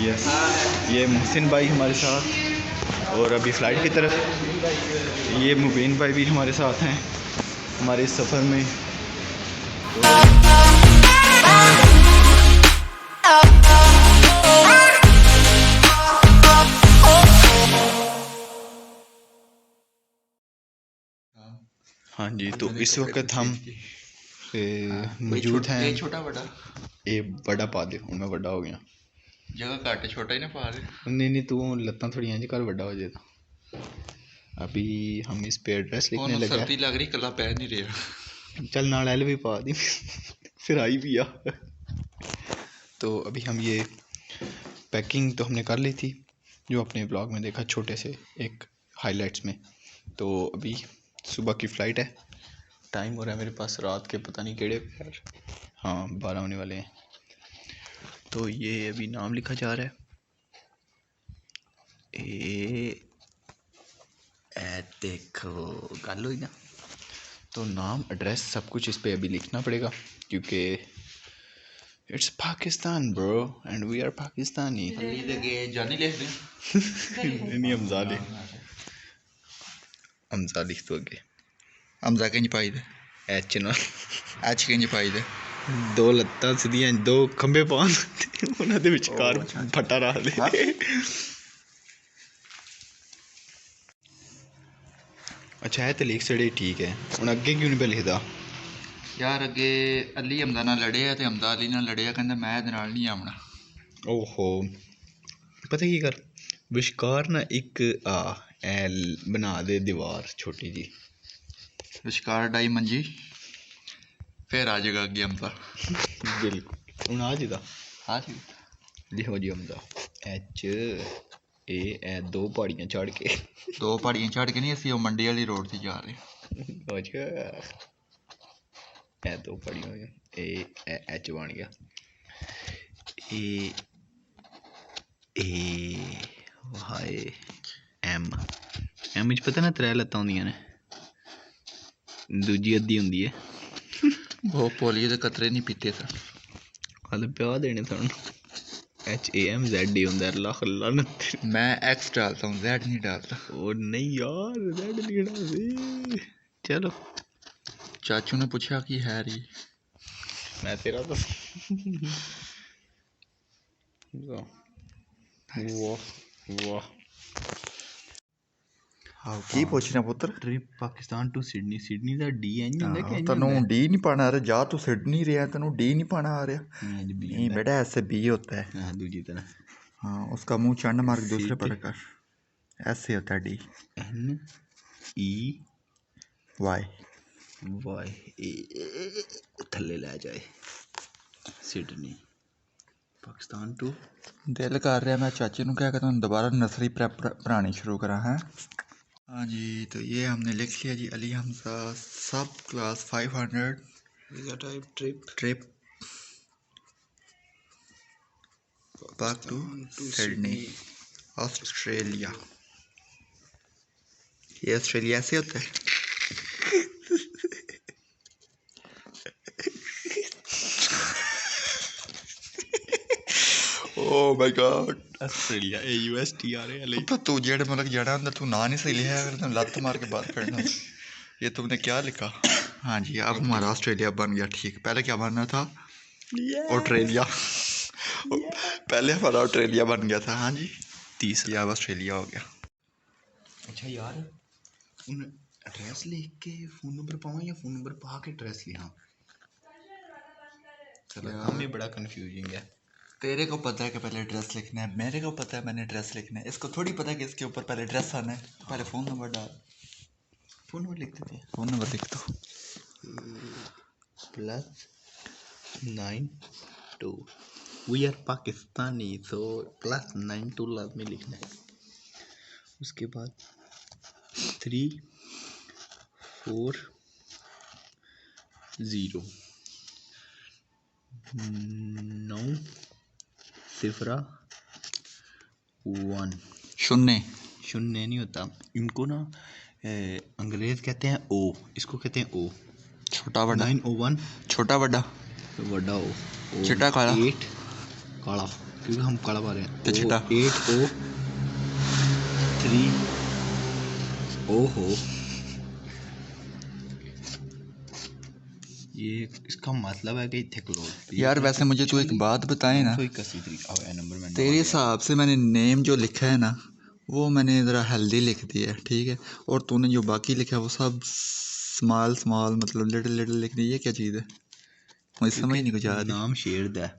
Yes, ये मोहसिन भाई हमारे साथ, और अभी फ़्लाइट की तरफ ये मुबीन भाई भी हमारे साथ हैं हमारे इस सफ़र में। हाँ जी, तो इस वक्त हम मौजूद हैं। छोटा बड़ा ये बड़ा पा दे, मैं बड़ा हो गया। जगह घट छोटा ही ना पा दे। नहीं तू लत्तां थोड़ी इंज कर, बड़ा हो जाएगा। अभी हम इस पे एड्रेस लिखने लगे। सर्दी लग रही, कला पै नहीं रहा। चल नाल एल भी पा दी फिर आई भी आ। तो अभी हम ये पैकिंग तो हमने कर ली थी, जो अपने ब्लॉग में देखा छोटे से एक हाइलाइट्स में। तो अभी सुबह की फ़्लाइट है, टाइम हो रहा है मेरे पास रात के पता नहीं केड़े, हाँ 12 होने वाले हैं। तो ये अभी नाम लिखा जा रहा है, देखो गल हुई ना। तो नाम एड्रेस सब कुछ इस पे अभी लिखना पड़ेगा, क्योंकि it's Pakistan bro and we are Pakistani. जानी लिख दे नहीं हमजा लिख दो अगे। हमजा किंज पाई दे, एच ना एच किंज पाई दे। दो लत्तां सीधियां, दो खंबे पान उन्हां दे विचकार फटा रख दे। अच्छा है तो लिख सड़े ठीक है, हुण अगे क्यों नहीं पे लिखदा यार? अगे अली हमदा नाल लड़े ते हमदा अली नाल लड़े, कहंदा मैं इहदे नाल नहीं आवना। ओहो, पता की कर, विचकार ना एक एल बना दे दीवार छोटी जी, विचकार डाई मंजी, फिर आ जाएगा अगे हमदा। बिल्कुल हुण आ जीदा हाँ जी, लिखो जी हमदा एच ए दो पहाड़ियां चढ़ के, दो पहाड़ियां चढ़ के नहीं, असी मंडी वाली रोड से जा रहे। अच्छा ए दो पहाड़ियां हो गया, ए एच बन गया, ए हाय एम च पता ना त्रै लत्तां होंदियां ने, दूजी अद्धी होंदी है। वो पोलियो के कतरे नहीं पीते थे, हल प्याह देने सन। HAMZ होंदा है, लख लानत। मैं एक्स डालता हूँ, जेड नहीं डालता। ओ नहीं यार, जेड नहीं डालते। चलो चाचू ने पूछा कि है रही, मैं तेरा तो वाह वाह। की पूछना पुत्र? Trip Pakistan to Sydney, Sydney दा डी एन होंदा कि तेनू डी नहीं पाना आ रहा, जा तू सिडनी रहा, तेनू डी नहीं पाना आ रहा। नहीं बेटा, ऐसे बी होता है। हाँ दूजी तरह, हाँ उसका मुंह चंड मार्क दूसरे पर कर, ऐसे होता है डी NEY थल्ले ले जाए। सिडनी पाकिस्तान टू, दिल कर रहा मैं चाची को क्या कहता हूँ दोबारा नर्सरी प्रेप पढ़ानी शुरू करा है। हाँ जी, तो ये हमने लिख लिया जी, अली हमजा सब class 500 trip back to Sydney Australia. ये ऑस्ट्रेलिया से होता है। Oh my god, Australia AUSTRA। तो तू जेड़े मुल्क जाना अंदर तू ना नहीं सही लिखा, अगर तुम लत मार के बात करना। ये तुमने क्या लिखा? हाँ जी, अब हमारा ऑस्ट्रेलिया बन गया ठीक। पहले क्या बनना था? ऑस्ट्रेलिया। पहले हमारा ऑस्ट्रेलिया बन गया था। हाँ जी, तीसरा अब ऑस्ट्रेलिया हो गया। अच्छा यार, उन एड्रेस लिख के फ़ोन नंबर पाऊँ या फ़ोन नंबर पा के एड्रेस लिखा? चलो हमें बड़ा कंफ्यूजिंग है। तेरे को पता है कि पहले एड्रेस लिखना है, मेरे को पता है मैंने एड्रेस लिखना है, इसको थोड़ी पता है कि इसके ऊपर पहले एड्रेस आना है। पहले फ़ोन नंबर डाल, फ़ोन नंबर लिख देते हैं, फ़ोन नंबर लिख दो। +92 वी आर पाकिस्तानी, तो +92 लाजमी लिखना है। उसके बाद 340 901 शून्य नहीं होता इनको ना, अंग्रेज़ कहते हैं ओ, इसको कहते हैं ओ। छोटा बड़ा 901 छोटा बड़ा वड्डा ओ, चिट्टा काला 8 काला क्योंकि हम कड़ा पा रहे हैं। तो छिटा 803 ओहो, ये इसका मतलब है कि इतने करोड़। यार वैसे मुझे तू एक बात बताए ना, तेरे हिसाब से मैंने नेम जो लिखा है ना वो मैंने ज़रा हेल्दी लिख दिया है, ठीक है, और तूने जो बाकी लिखा है वो सब स्मॉल स्मॉल मतलब लिटिल लिटिल लिख दी। ये क्या चीज़ है, मुझे समझ नहीं कुछ आ रही। नाम शेर दा है,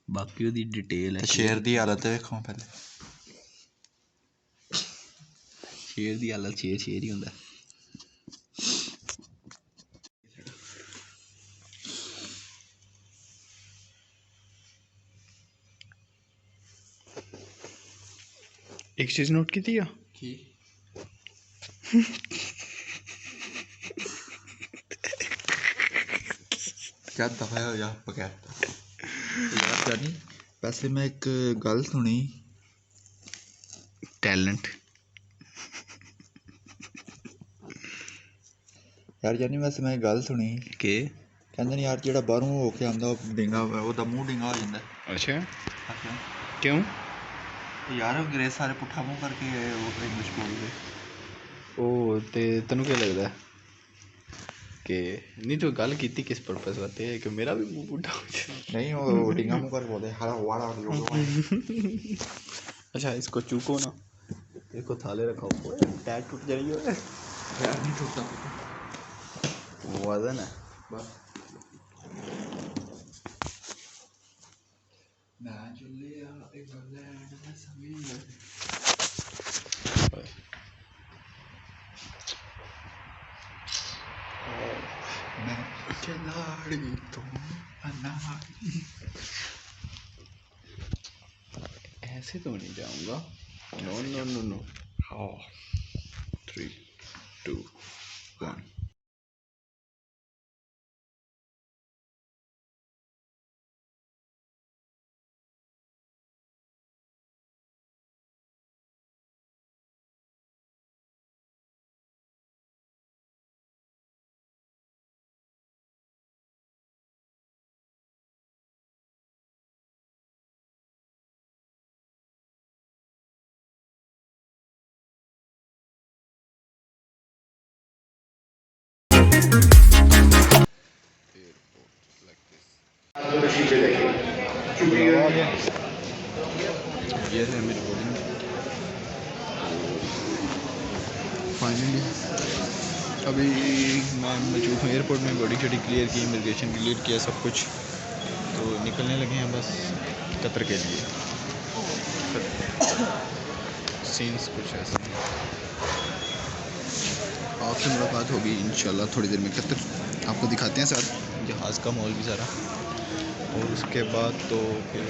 बाकी ਉਹਦੀ डिटेल है। शेर दी हालत देखो पहले, शेर दी हालत शेर शेर ही होंदा। एक चीज नोट की थी या क्या दफा हो जा बगैर यार जानी। वैसे मैं एक गल सुनी, टैलेंट यार जानी वैसे मैं एक गल सुनी के कहंदे ने यार जेड़ा बाहरों हो के आंदा डिंगा ओदा मुंह डिंगा हो जांदा। अच्छा क्यों यार अंग्रेज सारे पुट्ठा मुंह करके इंग्लिश बोलदे। ओ ते तैनू क्या लगदा है कि नहीं तो गल कीती किस पर्पस वास्ते है कि मेरा भी मुंह बुढ़ा हो जाए? नहीं वो डिंगा मुंह करके बोलदे हरा वाड़ा अच्छा इसको चूको ना, इसको थाले रखाओ, टैग टूट जाएगी। यार नहीं टूटता वजन है बस। ना चलिया इंग्लैंड में समीर मैं खिलाड़ी तुम अनाड़ी। ऐसे तो नहीं जाऊंगा। No no no no. हाँ 3 2 1। ये है मेरी बोर्डिंग फाइनली। अभी मैं मौजूद हूँ एयरपोर्ट में, बॉडी शॉडी क्लियर की, इमिग्रेशन क्लियर किया, सब कुछ, तो निकलने लगे हैं बस कतर के लिए। सीन्स कुछ ऐसे हैं। आपसे मुलाकात होगी इंशाल्लाह थोड़ी देर में कतर, आपको दिखाते हैं साथ जहाज़ का मॉल भी सारा, और उसके बाद तो फिर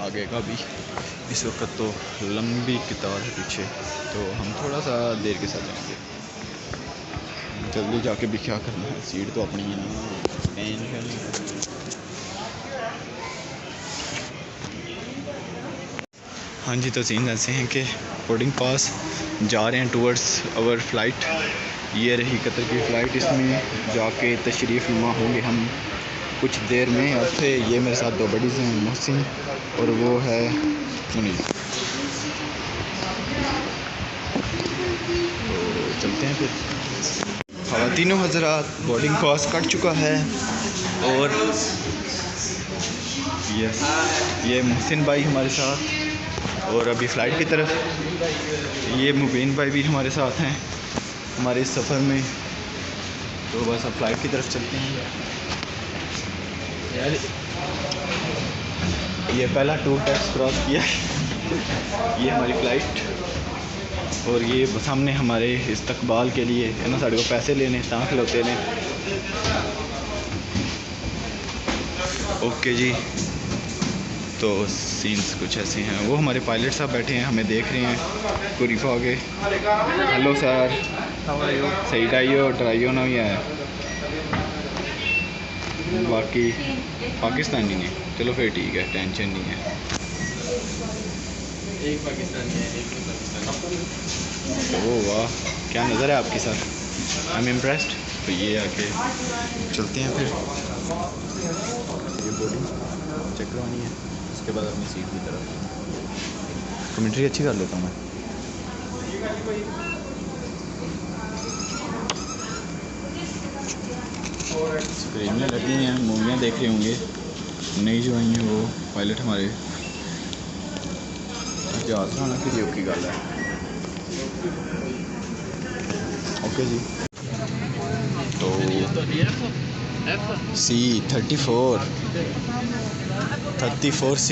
आगे का भी। इस वक्त तो लंबी कतार है पीछे, तो हम थोड़ा सा देर के साथ जाएंगे, जल्दी जाके भी क्या करना है, सीट तो अपनी है ना, टेंशन। हाँ जी, तो सीन ऐसे हैं कि बोर्डिंग पास जा रहे हैं टूवर्ड्स आवर फ़्लाइट। ये रही कतर की फ़्लाइट, इसमें जाके तशरीफ़ नुमा होंगे हम कुछ देर में। अब से ये मेरे साथ दो बडीज़ हैं, मोहसिन और वो है मुनीर। तो चलते हैं फिर। ख़वातीनो हज़रात, बोर्डिंग पास कट चुका है, और ये मोहसिन भाई हमारे साथ, और अभी फ़्लाइट की तरफ ये मुबीन भाई भी हमारे साथ हैं हमारे इस सफ़र में। तो बस अब फ़्लाइट की तरफ चलते हैं यार। ये पहला टूर टैक्स क्रॉस किया ये हमारी फ़्लाइट, और ये सामने हमारे इस्तकबाल के लिए है ना, साढ़े को पैसे लेने तां खिलौते ने। ओके जी, तो सीन्स कुछ ऐसे हैं। वो हमारे पायलट साहब बैठे हैं, हमें देख रहे हैं कुरीफा आगे। हेलो सर, सही ट्राइयो ना भी आया, बाकी पाकिस्तानी ने, चलो फिर ठीक है, टेंशन नहीं है। एक पाकिस्तानी है, एक पाकिस्तानी। ओह वाह, क्या नज़र है आपकी सर, आई एम इम्प्रेस्ड। तो ये आके चलते हैं फिर, ये बोर्डिंग चेक करवानी है, उसके बाद अपनी सीट की तरफ। कमेंट्री अच्छी कर लेता हूँ मैं। स्क्रीन में लगी हैं, मूवियाँ देख रहे होंगे। नई जो आई हैं वो पायलट हमारे जहाज़ आना फिर योग की गल है। ओके जी, तो C34C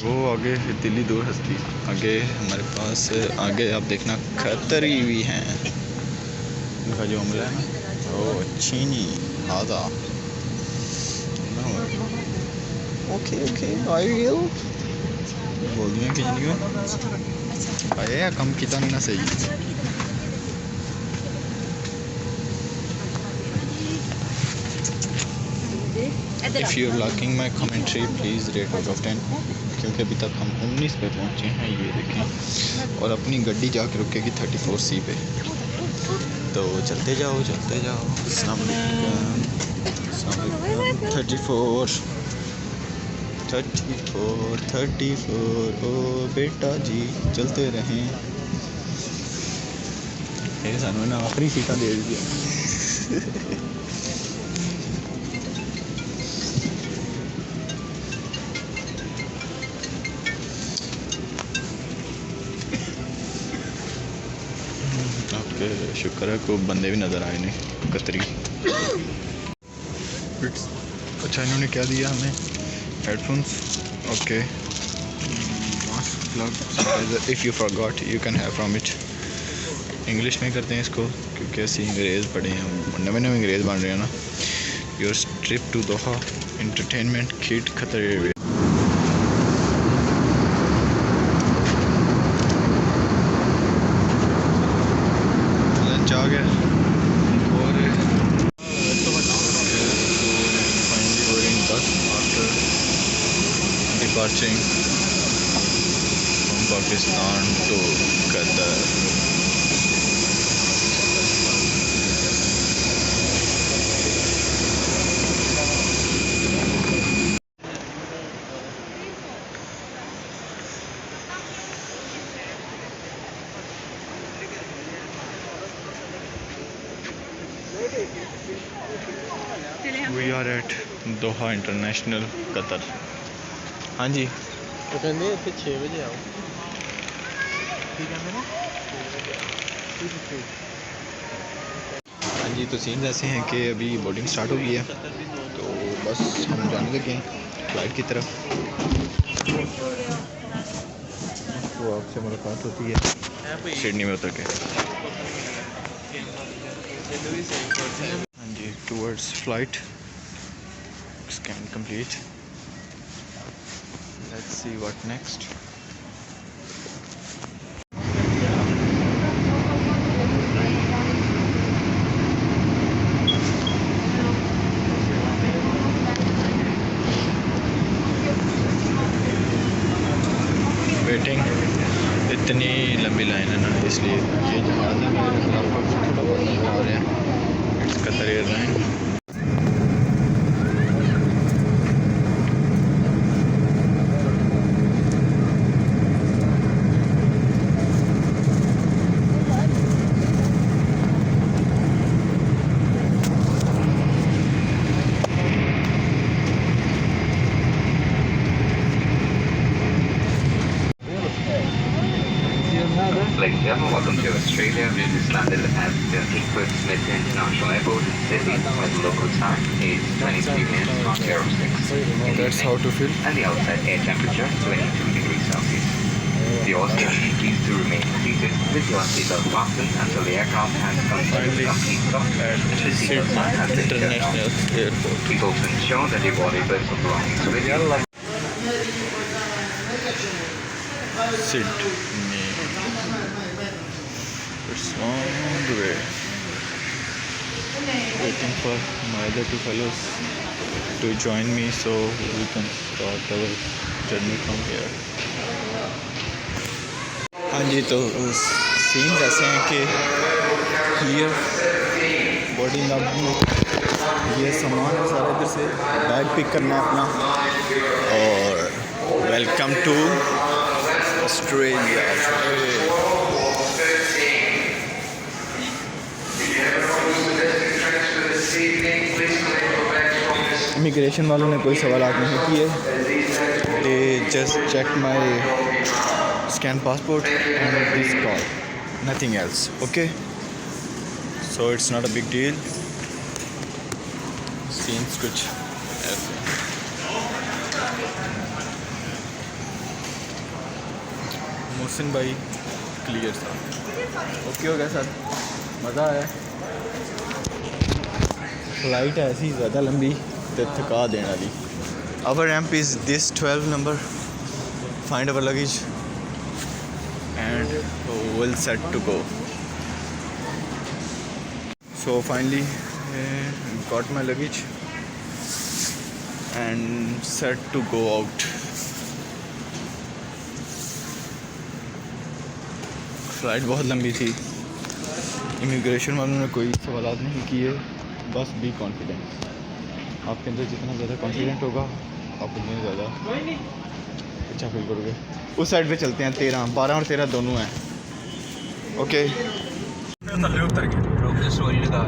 वो आगे दिल्ली दूर हस्ती। आगे हमारे पास आगे आप देखना खतरी भी हैं। उनका जो हमला है ना वो चीनी आधा। ओके आई विल बोल दिया कि नहीं आया कम कितना नहीं ना सही। If you are liking my commentary please rate out of 10 क्योंकि अभी तक हम 19 पे पहुँचे हैं, ये देखें। और अपनी गड्डी जाके रुकेगी 34C पे। तो चलते जाओ 34 ओ बेटा जी चलते रहें। ये सानू ना आखिरी सीटा दे दिया। आपके शुक्र है को बंदे भी नज़र आए नहीं कतरी। अच्छा इन्होंने क्या दिया हमें, headphones. Okay mask plug if you forgot you can have from it. English में करते हैं इसको क्योंकि असी अंग्रेज़ पढ़े हैं, नवे अंग्रेज़ बन रहे हैं ना। Your trip to Doha entertainment kit खतरे। Departing from Pakistan to Qatar. We are at Doha International, Qatar. हाँ जी तो कहते हैं 6 बजे आओ। ठीक है मेरा हाँ जी, तो सीन ऐसे हैं कि अभी बोर्डिंग स्टार्ट हो गई है, तो बस हम जाने लगे हैं फ्लाइट की तरफ। तो आपसे मुलाकात होती है सिडनी में उतर के। हाँ जी, towards flight scan complete. Let's see what next. Waiting इतनी लंबी लाइन है ना, इसलिए ये जहाज़ है मेरे खिलाफ थोड़ा बहुत नजर आ रहे हैं। It's Qatar airline. Ladies and gentlemen, welcome to Australia. We just landed at the Heathrow Smith International Airport in Sydney, where the local time is 23 minutes past 06. That's how to feel. And the outside air temperature 22 degrees Celsius. We also ask you please to remain seated with your seatbelt fastened until the aircraft has completed complete stop. At The seatbelt sign has been turned off. International Airport. Please also ensure that your body personal belongings with you. Sydney. It's on the way. Waiting for my other two fellows to join me so we can start our journey from here. हाँ जी, तो scene ऐसे हैं कि clear boarding अब ये सामान है सारा इधर से बैग पिक करना है अपना। और वेलकम टू ऑस्ट्रेलिया इमिग्रेशन वालों ने कोई सवाल नहीं किए. They just check my scan passport and this call, nothing else. Okay, so it's not a big deal. Seems कुछ ऐसे. मोहसिन भाई क्लियर सर. ओके हो गया सर, मज़ा आया. फ्लाइट ऐसी ज़्यादा लंबी तो थका देने वाली. Our ramp is this 12 number. Find our luggage and will set to go. So finally got my luggage and set to go out. Flight बहुत लंबी थी. इमिग्रेशन वालों ने कोई सवाल नहीं किए. बस बी कॉन्फिडेंट. आपके अंदर जितना ज़्यादा कॉन्फिडेंट होगा आप उतने ज़्यादा अच्छा फील करोगे. उस साइड पे चलते हैं. 13, 12 और 13 दोनों हैं. ओके, उतर गए. स्टोरी लगा